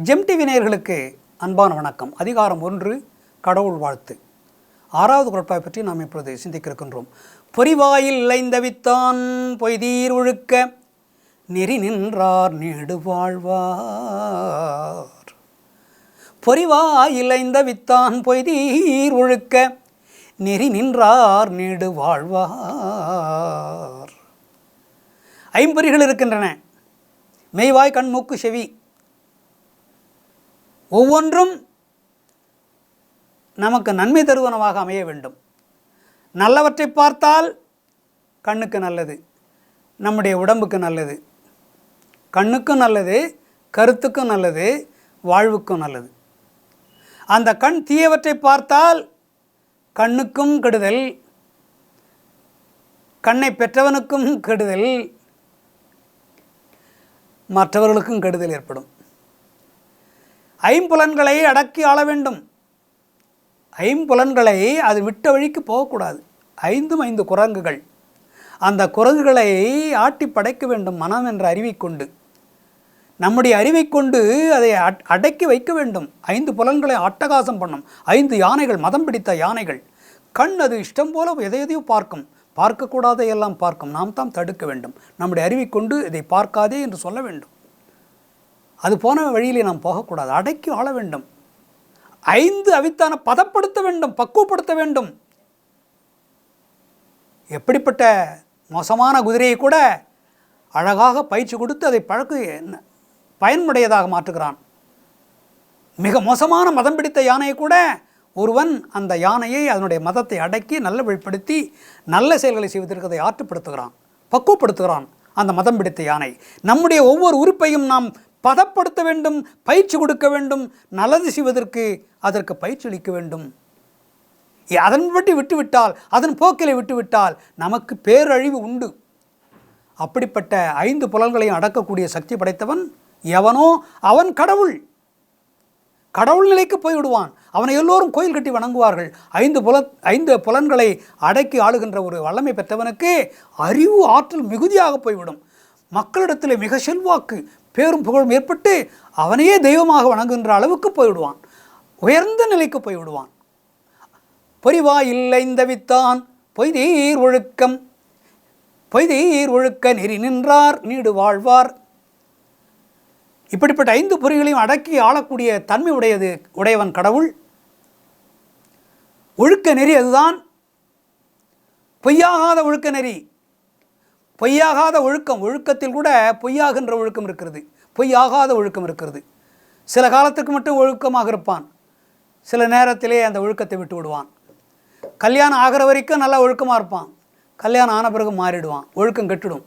GeM TV நேயர்களுக்கு அன்பான வணக்கம். அதிகாரம் 1 கடவுள் வாழ்த்து. 6வது குறட்பாவை பற்றி நாம் இப்பொழுது சிந்திக்க இருக்கின்றோம். பொறிவாயில் இளைந்தவித்தான் பொய்தீர் ஒழுக்க நெறி நின்றார் நீடு வாழ்வார். பொறிவாயில் இளைந்தவித்தான் பொய்தீர் ஒழுக்க நெறி நின்றார் நீடு வாழ்வார். ஐம்பொறிகள் இருக்கின்றன. மெய்வாய், கண், மூக்கு, செவி. ஒவ்வொன்றும் நமக்கு நன்மை தருவனவாக அமைய வேண்டும். நல்லவற்றை பார்த்தால் கண்ணுக்கு நல்லது, நம்முடைய உடம்புக்கு நல்லது, கண்ணுக்கும் நல்லது, கருத்துக்கும் நல்லது, வாழ்வுக்கும் நல்லது. அந்த கண் தீயவற்றை பார்த்தால் கண்ணுக்கும் கெடுதல், கண்ணை பெற்றவனுக்கும் கெடுதல், மற்றவர்களுக்கும் கெடுதல் ஏற்படும். ஐம்புலன்களை அடக்கி ஆள வேண்டும். ஐம்புலன்களை அது விட்ட வழிக்கு போகக்கூடாது. 5 குரங்குகள். அந்த குரங்குகளை ஆட்டி படைக்க வேண்டும். மனம் என்ற அறிவை கொண்டு, நம்முடைய அறிவை கொண்டு அதை அடக்கி வைக்க வேண்டும். 5 புலன்களை அட்டகாசம் பண்ணும். 5 யானைகள், மதம் பிடித்த யானைகள். கண் அது இஷ்டம் போல எதையோ பார்க்கும். பார்க்கக்கூடாதையெல்லாம் பார்க்கும். நாம் தான் தடுக்க வேண்டும். நம்முடைய அறிவை கொண்டு இதை பார்க்காதே என்று சொல்ல வேண்டும். அது போன வழியிலே நாம் போகக்கூடாது. அடக்கி ஆள வேண்டும். 5 அவித்தான பதப்படுத்த வேண்டும், பக்குவப்படுத்த வேண்டும். எப்படிப்பட்ட மோசமான குதிரையை கூட அழகாக பயிற்சி கொடுத்து அதை பயனுடையதாக மாற்றுகிறான். மிக மோசமான மதம் பிடித்த யானையை கூட ஒருவன் அந்த யானையை அதனுடைய மதத்தை அடக்கி நல்ல வழிப்படுத்தி நல்ல செயல்களை செய்வதற்கு அதை ஆற்றுப்படுத்துகிறான், பக்குவப்படுத்துகிறான் அந்த மதம் பிடித்த யானை. நம்முடைய ஒவ்வொரு உறுப்பையும் நாம் பதப்படுத்த வேண்டும், பயிற்சி கொடுக்க வேண்டும். நல்லது செய்வதற்கு அதற்கு பயிற்சி அளிக்க வேண்டும். அதன்படி விட்டுவிட்டால், அதன் போக்கிலை விட்டுவிட்டால் நமக்கு பேரழிவு உண்டு. அப்படிப்பட்ட 5 புலன்களையும் அடக்கக்கூடிய சக்தி படைத்தவன் எவனோ அவன் கடவுள். கடவுள் நிலைக்கு போய்விடுவான். அவனை எல்லோரும் கோயில் கட்டி வணங்குவார்கள். 5 புலன்களை அடக்கி ஆளுகின்ற ஒரு வல்லமை பெற்றவனுக்கு அறிவு ஆற்றல் மிகுதியாக போய்விடும். மக்களிடத்தில் மிக செல்வாக்கு, பேரும் புகழும் ஏற்பட்டு அவனையே தெய்வமாக வணங்குகின்ற அளவுக்கு போய்விடுவான். உயர்ந்த நிலைக்கு போய்விடுவான். பொறிவாய் இளைந்தவித்தான் பொய்தீர் ஒழுக்கம் பொய்தீர் ஒழுக்க நெறி நின்றார் நீடு வாழ்வார். இப்படிப்பட்ட 5 பொறிகளையும் அடக்கி ஆளக்கூடிய தன்மை உடையவன் கடவுள். ஒழுக்க நெறி அதுதான். பொய்யாகாத ஒழுக்க நெறி. பொய்யாகாத ஒழுக்கம். ஒழுக்கத்தில் கூட பொய்யாகின்ற ஒழுக்கம் இருக்கிறது, பொய்யாகாத ஒழுக்கம் இருக்கிறது. சில காலத்துக்கு மட்டும் ஒழுக்கமாக இருப்பான், சில நேரத்திலே அந்த ஒழுக்கத்தை விட்டு விடுவான். கல்யாணம் ஆகிற வரைக்கும் நல்லா ஒழுக்கமாக இருப்பான், கல்யாணம் ஆன பிறகு மாறிடுவான், ஒழுக்கம் கெட்டுடும்.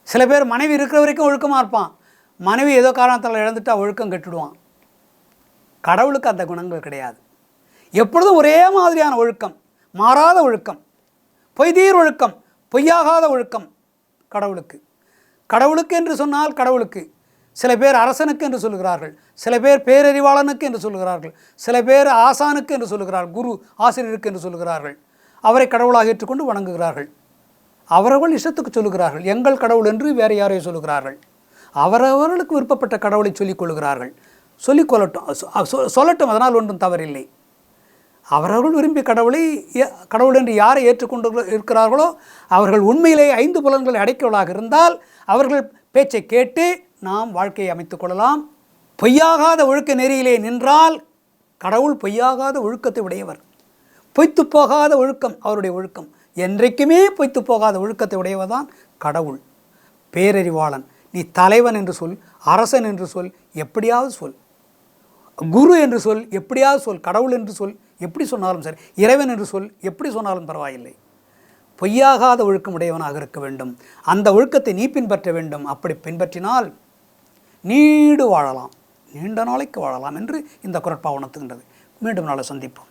சில பேர் மனைவி இருக்கிற வரைக்கும் ஒழுக்கமாக இருப்பான், மனைவி ஏதோ காரணத்தால் இழந்துட்டால் ஒழுக்கம் கெட்டுடுவான். கடவுளுக்கு அந்த குணங்கள் கிடையாது. எப்பொழுதும் ஒரே மாதிரியான ஒழுக்கம், மாறாத ஒழுக்கம், பொய்தீர் ஒழுக்கம், பொய்யாகாத ஒழுக்கம் கடவுளுக்கு. கடவுளுக்கு என்று சொன்னால் கடவுளுக்கு. சில பேர் அரசனுக்கு என்று சொல்லுகிறார்கள், சில பேர் பேரறிவாளனுக்கு என்று சொல்லுகிறார்கள், சில பேர் ஆசானுக்கு என்று சொல்லுகிறார்கள், குரு ஆசிரியருக்கு என்று சொல்லுகிறார்கள். அவரை கடவுளாக ஏற்றுக்கொண்டு வணங்குகிறார்கள். அவரவர்கள் இஷ்டத்துக்கு சொல்லுகிறார்கள். எங்கள் கடவுள் என்று வேறு யாரையும் சொல்லுகிறார்கள். அவரவர்களுக்கு விருப்பப்பட்ட கடவுளை சொல்லிக் கொள்கிறார்கள். சொல்லட்டும், அதனால் ஒன்றும் தவறில்லை. அவரவர்கள் விரும்பிய கடவுள் என்று யாரை ஏற்றுக்கொண்டு இருக்கிறார்களோ அவர்கள் உண்மையிலே 5 புலன்களை அடைக்கவளாக இருந்தால் அவர்கள் பேச்சை கேட்டு நாம் வாழ்க்கையை அமைத்துக் கொள்ளலாம். பொய்யாகாத ஒழுக்க நெறியிலே நின்றால் கடவுள் பொய்யாகாத ஒழுக்கத்தை உடையவர். பொய்த்து போகாத ஒழுக்கம் அவருடைய ஒழுக்கம். என்றைக்குமே பொய்த்து போகாத ஒழுக்கத்தை உடையவர் தான் கடவுள். பேரறிவாளன். நீ தலைவன் என்று சொல், அரசன் என்று சொல், எப்படியாவது சொல், குரு என்று சொல், எப்படியாவது சொல், கடவுள் என்று சொல், எப்படி சொன்னாலும் சரி, இறைவன் என்று சொல், எப்படி சொன்னாலும் பரவாயில்லை. பொய்யாகாத ஒழுக்கம் உடையவனாக இருக்க வேண்டும். அந்த ஒழுக்கத்தை நீ பின்பற்ற வேண்டும். அப்படி பின்பற்றினால் நீடு வாழலாம், நீண்ட நாளைக்கு வாழலாம் என்று இந்த குறட்பா உணர்த்துகின்றது. மீண்டும் நாளை சந்திப்போம்.